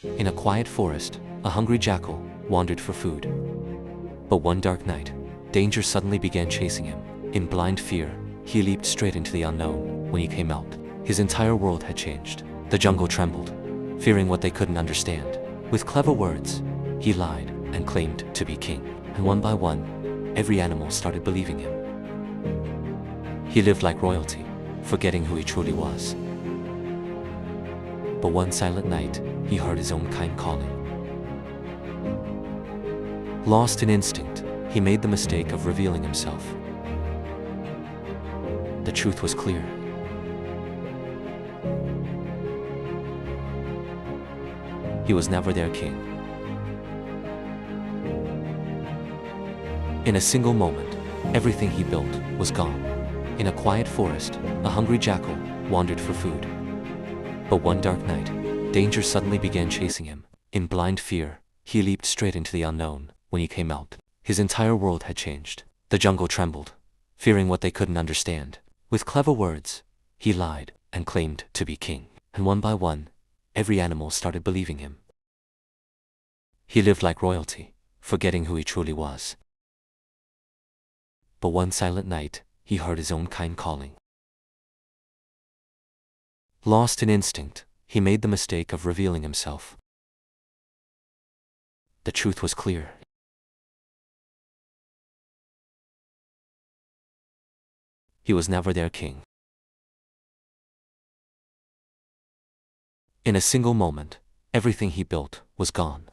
In a quiet forest, a hungry jackal wandered for food. But one dark night, danger suddenly began chasing him. In blind fear, he leaped straight into the unknown. When he came out, his entire world had changed. The jungle trembled, fearing what they couldn't understand. With clever words, he lied and claimed to be king. And one by one, every animal started believing him. He lived like royalty, forgetting who he truly was. But one silent night, he heard his own kind calling. Lost in instinct, he made the mistake of revealing himself. The truth was clear. He was never their king. In a single moment, everything he built was gone. In a quiet forest, a hungry jackal wandered for food. But one dark night, danger suddenly began chasing him. In blind fear, he leaped straight into the unknown. When he came out, his entire world had changed. The jungle trembled, fearing what they couldn't understand. With clever words, he lied and claimed to be king. And one by one, every animal started believing him. He lived like royalty, forgetting who he truly was. But one silent night, he heard his own kind calling. Lost in instinct, he made the mistake of revealing himself. The truth was clear. He was never their king. In a single moment, everything he built was gone.